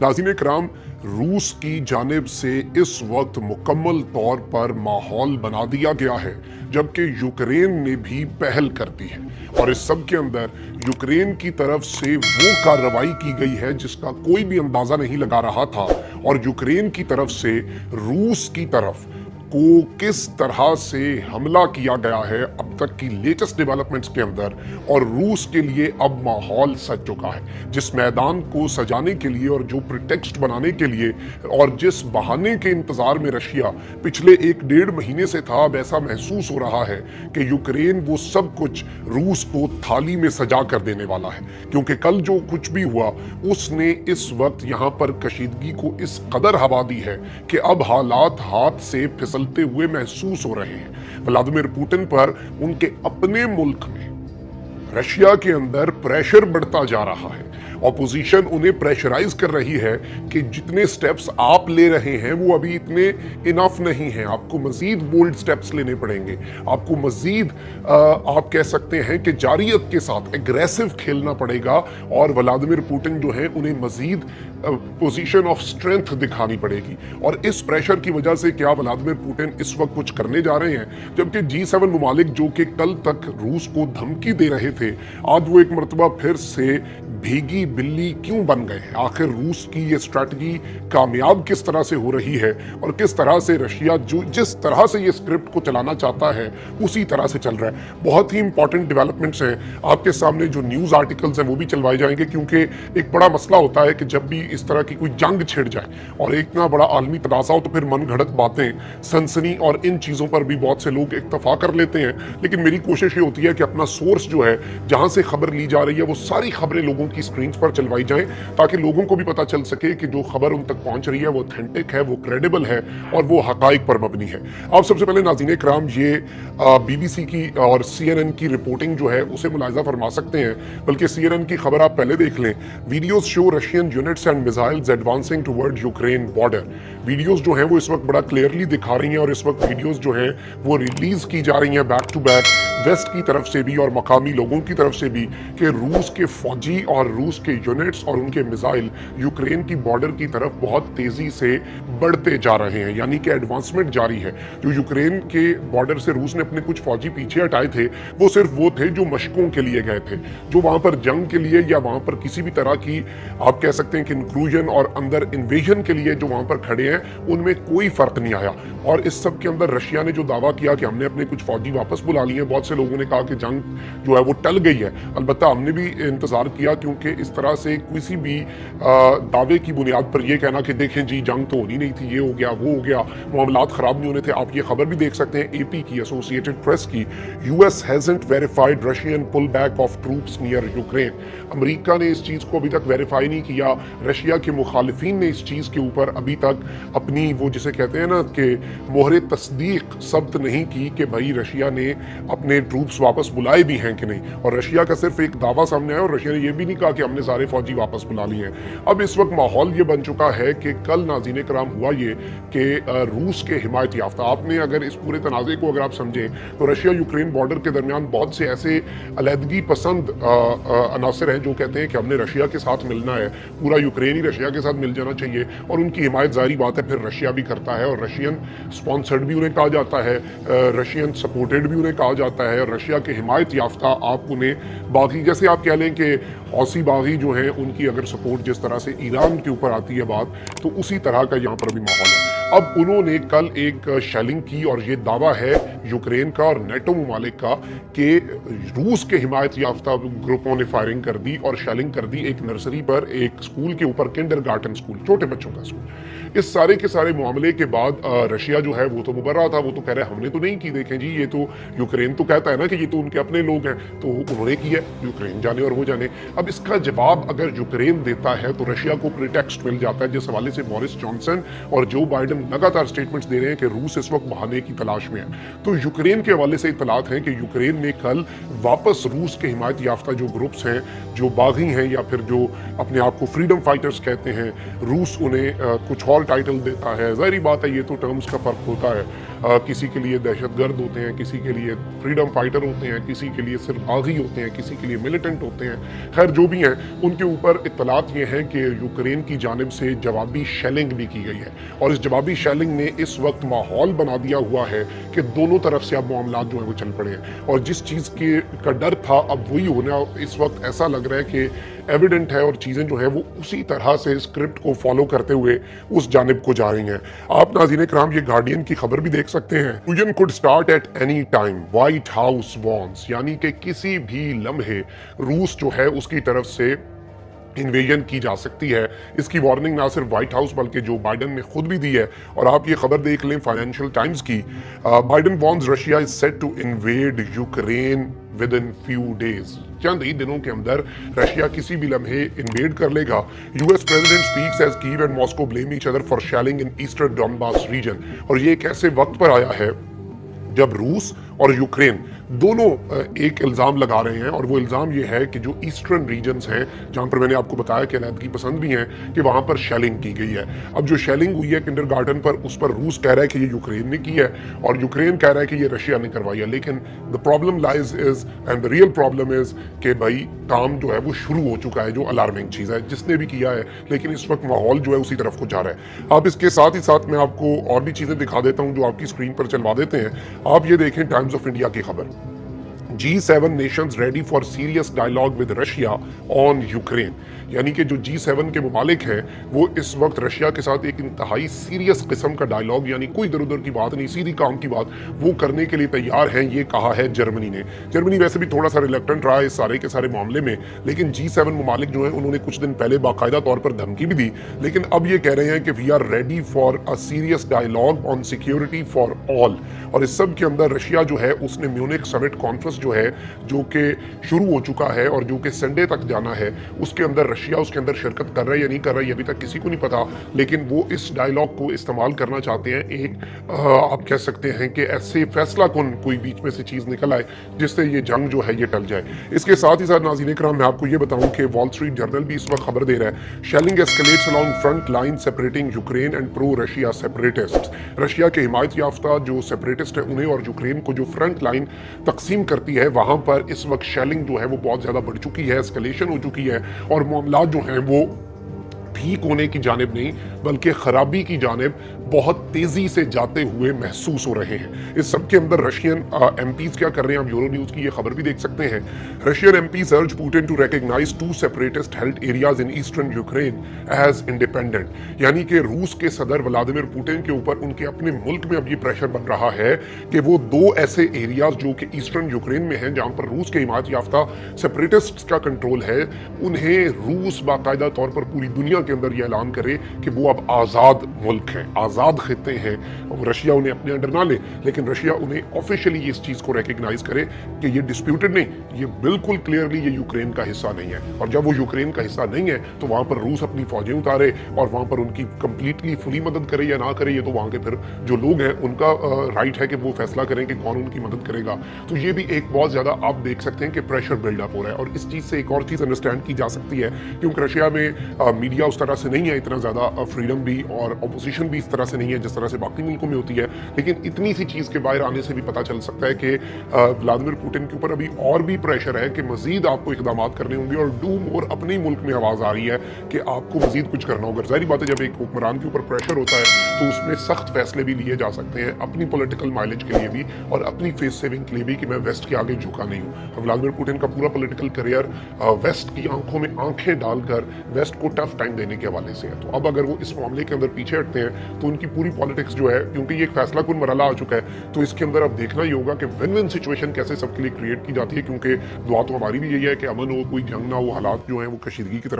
नाज़रीन इकराम, रूस की जानिब से इस वक्त मुकम्मल तौर पर माहौल बना दिया गया है, जबकि यूक्रेन ने भी पहल कर दी है। और इस सब के अंदर यूक्रेन की तरफ से वो कार्रवाई की गई है जिसका कोई भी अंदाजा नहीं लगा रहा था, और यूक्रेन की तरफ से रूस की तरफ को किस तरह से हमला किया गया है अब तक की लेटेस्ट डेवलपमेंट्स के अंदर, और रूस के लिए अब माहौल सज चुका है। जिस मैदान को सजाने के लिए और जो प्रिटेक्स्ट बनाने के लिए और जिस बहाने के इंतजार में रशिया पिछले 1-1.5 महीने से था, अब ऐसा महसूस हो रहा है कि यूक्रेन वो सब कुछ रूस को थाली में सजा कर देने वाला है। क्योंकि कल जो कुछ भी हुआ उसने इस वक्त यहाँ पर कशीदगी को इस कदर हवा दी है कि अब हालात हाथ से फिसलते हुए महसूस हो रहे हैं। व्लादिमीर पुतिन पर उनके अपने मुल्क में रशिया के अंदर प्रेशर बढ़ता जा रहा है। ऑपोजिशन उन्हें प्रेशराइज कर रही है कि जितने स्टेप्स आप ले रहे हैं वो अभी इतने इनफ नहीं हैं, आपको मजीद बोल्ड स्टेप्स लेने पड़ेंगे, आपको मजीद आप कह सकते हैं कि जारियत के साथ एग्रेसिव खेलना पड़ेगा, और व्लादिमीर पुतिन जो है उन्हें मजीद पोजीशन ऑफ स्ट्रेंथ दिखानी पड़ेगी। और इस प्रेशर की वजह से क्या व्लादिमीर पुतिन इस वक्त कुछ करने जा रहे हैं, जबकि G7 ममालिक जो कि कल तक रूस को धमकी दे रहे थे, आज वो एक मरतबा फिर से भीगी बिल्ली क्यों बन गए हैं। आखिर रूस की ये स्ट्रैटेजी कामयाब किस तरह से हो रही है, और किस तरह से रशिया जो जिस तरह से ये स्क्रिप्ट को चलाना चाहता है उसी तरह से चल रहा है। बहुत ही इंपॉर्टेंट डेवलपमेंट्स हैं आपके सामने, जो न्यूज़ आर्टिकल्स हैं वो भी चलवाए जाएंगे, क्योंकि एक बड़ा मसला होता है कि जब भी इस तरह की कोई जंग छिड़ जाए और इतना बड़ा आलमी तनाज़ा हो तो फिर मन घड़त बातें, सनसनी और इन चीज़ों पर भी बहुत से लोग इत्तफाक कर लेते हैं। लेकिन मेरी कोशिश ये होती है कि अपना सोर्स जो है, जहाँ से खबर ली जा रही है, वो सारी खबरें लोगों की स्क्रीन पर चलवाई जाएं, ताकि लोगों को भी पता चल सके कि जो खबर उन तक पहुंच रही है वो ऑथेंटिक है, वो क्रेडिबल है और वो हकाइक पर मबनी है। आप सबसे पहले नाज़रीन इकराम ये BBC की और CNN की रिपोर्टिंग जो है उसे मुलाहिजा फरमा सकते हैं, बल्कि CNN की खबर आप पहले देख लें। Videos show Russian units and missiles advancing toward Ukraine border. Videos जो हैं वो इस वक्त बड़ा क्लियरली दिखा रही हैं, और इस वक्त वीडियोस जो हैं वो रिलीज की जा रही हैं बैक टू बैक, वेस्ट की तरफ से भी और मकामी लोगों की तरफ से भी, कि रूस के फौजी और रूस के यूनिट्स और उनके मिसाइल यूक्रेन की बॉर्डर की तरफ बहुत तेजी से बढ़ते जा रहे हैं, यानी कि एडवांसमेंट जारी है। जो यूक्रेन के बॉर्डर से रूस ने अपने कुछ फौजी पीछे हटाए थे, वो सिर्फ वो थे जो मशकों के लिए गए थे, जो वहां पर जंग के लिए या वहां पर किसी भी तरह की आप कह सकते हैं कि इंक्लूजन और अंदर इन्वेजन के लिए जो वहां पर खड़े हैं, उनमें कोई फर्क नहीं आया। और इस सब के अंदर रशिया ने जो दावा किया कि हमने अपने कुछ फौजी वापस बुला लिए, बहुत से लोगों ने कहा कि जंग जो है वो टल गई है। अलबत्ता हमने भी इंतजार किया, क्योंकि इस तरह से किसी भी दावे की बुनियाद पर यह कहना कि देखें जी जंग तो होनी नहीं थी, ये हो गया वो हो गया, मामलात खराब नहीं होने थे। आप ये खबर भी देख सकते हैं AP की, एसोसिएटेड प्रेस की, US hasn't verified Russian pull back of troops near Ukraine. America ने इस चीज को अभी तक वेरीफाई नहीं किया, रशिया के मुखालिफिन ने इस चीज के ऊपर अभी तक अपनी वो जिसे कहते हैं ना कि मोहरे तस्दीक सब्त नहीं की कि भाई रशिया ने अपने ट्रूप्स वापस बुलाए भी हैं कि नहीं। और रशिया का सिर्फ एक दावा सामने आया, और रशिया ने यह भी नहीं कहा कि हमने सारे फौजी वापस बुला लिए हैं। अब इस वक्त माहौल ये बन चुका है कि कल नाज़रीन इकराम हुआ ये कि रूस के हिमायत याफ्ता, आपने अगर इस पूरे तनाज़े को अगर आप समझें तो रशिया यूक्रेन बॉर्डर के दरमियान बहुत से ऐसे अलहदगी पसंद अनासर हैं जो कहते हैं कि हमने रशिया के साथ मिलना है, पूरा यूक्रेन ही रशिया के साथ मिल जाना चाहिए, और उनकी हिमायत जारी बात है फिर रशिया भी करता है, और रशियन स्पॉन्सर्ड भी उन्हें कहा जाता है, रशियन सपोर्टेड भी उन्हें कहा जाता है, और रशिया के हिमायत याफ्ता आप उन्हें बागी, जैसे आप कह लें कि हौसी बागी जो हैं उनकी अगर सपोर्ट जिस तरह से ईरान के ऊपर आती है बात, तो उसी तरह का यहाँ पर भी माहौल है। अब उन्होंने कल एक शेलिंग की, और ये दावा है यूक्रेन का और नेटो ममालिक का कि रूस के हिमायत याफ्ता ग्रुपों ने फायरिंग कर दी और शेलिंग कर दी एक नर्सरी पर, एक स्कूल के ऊपर, किंडरगार्टन स्कूल, छोटे बच्चों का स्कूल। इस सारे के सारे मामले के बाद रशिया जो है वो तो मुबर्रा था, वो तो कह रहे हमने तो नहीं की, देखें जी ये तो यूक्रेन तो कहता है ना कि ये तो उनके अपने लोग हैं, तो उन्होंने किया, यूक्रेन जाने और वो जाने। अब इसका जवाब अगर यूक्रेन देता है तो रशिया को प्रिटेक्स्ट मिल जाता है, जिस हवाले से बोरिस जॉनसन और जो बाइडेन लगातार स्टेटमेंट्स दे रहे हैं कि रूस इस वक्त बहाने की तलाश में है। तो यूक्रेन के हवाले से इत्तलात हैं कि यूक्रेन ने कल वापस रूस के हिमायत याफ्ता जो ग्रुप्स हैं, जो बागी हैं या फिर जो अपने आप को फ्रीडम फाइटर्स कहते हैं, रूस उन्हें कुछ और टाइटल देता है। ज़ाहिर बात है, ये तो टर्म्स का फ़र्क होता है। किसी के लिए दहशतगर्द होते हैं, किसी के लिए फ्रीडम फाइटर होते हैं, किसी के लिए सिर्फ बागी होते हैं, किसी के लिए मिलिटेंट होते हैं। खैर जो भी हैं, उनके ऊपर इत्तलात ये हैं कि यूक्रेन की जानिब से जवाबी शेलिंग भी की गई है और इस जवाबी शेलिंग ने इस वक्त माहौल बना दिया हुआ है कि दोनों तरफ से अब मामला जो है वो चल पड़े हैं और जिस चीज़ के का डर था अब वही होना इस वक्त ऐसा लग रहा है कि एविडेंट है और चीज़ें जो है वो उसी तरह से स्क्रिप्ट को फॉलो करते हुए उस जानिब को जा रही हैं। आप नाज़रीन कराम ये गार्डियन की खबर भी देख सकते हैं। Fusion could start at any time, white house warns, यानी कि किसी भी लम्हे रूस जो है उसकी तरफ से इन्वेजन की जा सकती है। इसकी वार्निंग ना सिर्फ व्हाइट हाउस बल्कि जो बाइडन ने खुद भी दी है और आप ये खबर देख लें फाइनेंशियल टाइम्स की। Biden warns Russia is set to invade Ukraine with in few days, चंद ही दिनों के अंदर रशिया किसी भी लम्हे इन्वेड कर लेगा। US president speaks as Kyiv and Moscow blame each other for shelling in eastern Donbas region, और ये एक ऐसे वक्त पर आया है जब रूस और यूक्रेन दोनों एक इल्ज़ाम लगा रहे हैं और वो इल्ज़ाम ये है कि जो ईस्टर्न रीजन्स हैं जहाँ पर मैंने आपको बताया कि अलहदगी पसंद भी हैं कि वहाँ पर शेलिंग की गई है। अब जो शेलिंग हुई है किंडरगार्टन पर, उस पर रूस कह रहा है कि ये यूक्रेन ने की है और यूक्रेन कह रहा है कि ये रशिया ने करवाई है। लेकिन the problem lies is and the real problem is कि भाई काम जो है वो शुरू हो चुका है, जो अलार्मिंग चीज़ है जिसने भी किया है, लेकिन इस वक्त माहौल जो है उसी तरफ को जा रहा है। आप इसके साथ ही साथ मैं आपको और भी चीज़ें दिखा देता हूँ जो आपकी स्क्रीन पर चलवा देते हैं। आप ये देखें टाइम्स ऑफ इंडिया की खबर, G7 nations ready for serious dialogue with Russia on Ukraine, यानी कि जो G7 के मुमालिक हैं वो इस वक्त रशिया के साथ एक इंतहाई सीरियस किस्म का डायलॉग, यानी कोई इधर उधर की बात नहीं, सीधी काम की बात, वो करने के लिए तैयार हैं। ये कहा है जर्मनी ने। जर्मनी वैसे भी थोड़ा सा रिलेक्टेंट रहा है इस सारे के सारे मामले में, लेकिन G7 मुमालिक जो हैं उन्होंने कुछ दिन पहले बाकायदा तौर पर धमकी भी दी, लेकिन अब ये कह रहे हैं कि we are ready for a serious dialogue on security for all. और इस सब के अंदर रशिया जो है उसने म्यूनिख समिट कॉन्फ्रेंस जो है जो कि शुरू हो चुका है और जो कि संडे तक जाना है, उसके अंदर रशिया उसके अंदर शिरकत कर रहा है या नहीं कर रहा है अभी तक किसी को नहीं पता, लेकिन वो इस डायलॉग को इस्तेमाल करना चाहते हैं एक आप कह सकते हैं कि ऐसे फैसला कौन कोई बीच में से चीज़ निकल आए जिससे ये जंग जो है ये टल जाए। इसके साथ ही साथ नाज़रीन कराम मैं आपको ये बताऊं कि वॉल स्ट्रीट जर्नल भी इस वक्त खबर दे रहा है, shelling escalates along front line separating Ukraine and pro Russia separatists. Russia के हिमायत याफ्ता जो सेपरेटिस्ट है उन्हें और यूक्रेन को जो फ्रंट लाइन तकसीम करती है वहां पर इस वक्त शेलिंग जो है वो बहुत ज़्यादा बढ़ चुकी है, एस्केलेशन हो चुकी है और मामला जो हैं वो ठीक होने की जानिब नहीं बल्कि खराबी की जानिब बहुत तेजी से जाते हुए महसूस हो रहे हैं। इस सब के अंदर रशियन एमपीज क्या कर रहे हैं, आप यूरो न्यूज़ की ये खबर भी देख सकते हैं। Russian MPs urge Putin to recognise 2 separatist held areas in eastern Ukraine as independent, यानी कि रूस के सदर व्लादिमीर पुतिन के ऊपर उनके अपने मुल्क में अब ये प्रेशर बन रहा है कि वो 2 ऐसे एरियाज जो कि ईस्टर्न यूक्रेन में हैं जहां पर रूस के हिमायत याफ्ता सेपरेटिस्ट का कंट्रोल है, उन्हें रूस बाकायदा तौर पर पूरी दुनिया के अंदर ये ऐलान करे कि वो अब आज़ाद मुल्क हैं, आज़ाद खिते हैं। रशिया उन्हें अपने अंडर ना ले, लेकिन रशिया उन्हें ऑफिशियली इस चीज़ को रिकॉग्नाइज करे कि ये डिस्प्यूटेड नहीं, ये बिल्कुल क्लियरली ये यूक्रेन का हिस्सा नहीं है। और जब वो यूक्रेन का हिस्सा नहीं है तो वहाँ पर रूस अपनी फौजें उतारे और वहाँ पर उनकी कंप्लीटली फुली मदद करे या ना करे, ये तो वहाँ के फिर जो लोग हैं उनका राइट है कि वो फैसला करें कि कौन उनकी मदद करेगा। तो ये भी एक बहुत ज़्यादा आप देख सकते हैं कि प्रेशर बिल्डअप हो रहा है। और इस चीज़ से एक और चीज़ अंडरस्टैंड की जा सकती है क्योंकि रशिया में मीडिया उस तरह से नहीं है, इतना ज़्यादा फ्रीडम भी और अपोजिशन भी इस तरह से नहीं है जिस तरह से बाकी मुल्कों में होती है, लेकिन इतनी सी चीज़ के बाहर आने से भी पता चल सकता है कि व्लादिमीर पुतिन के ऊपर अभी और भी प्रेशर है कि मजीद आपको इकदाम करने होंगे और डू मोर अपने मुल्क में आवाज़ आ रही है कि आपको मजीद कुछ करना होगा। जाहिर बात है जब एक हुक्मरान के ऊपर प्रेशर होता है तो उसमें सख्त फैसले भी लिए जा सकते हैं अपनी पॉलिटिकल माइलेज के लिए भी और अपनी फेस सेविंग के लिए भी कि मैं वेस्ट के आगे झुका नहीं हूँ। व्लादिमीर पुतिन का पूरा पॉलिटिकल करियर वेस्ट की आंखों में आंखें डालकर वेस्ट को टफ टाइम देने के हवाले से है। तो अब अगर वो इस मामले के अंदर पीछे हटते हैं तो उनकी पूरी पॉलिटिक्स जो है, क्योंकि ये एक फैसला कुन मरहला आ चुका है, तो इसके अंदर अब देखना ही होगा कि विन विन सिचुएशन कैसे सबके लिए क्रिएट की जाती है, क्योंकि दुआ तो हमारी भी यही है कि अमन हो, कोई जंग ना हो, हालात जो है वो कशीदगी की तरफ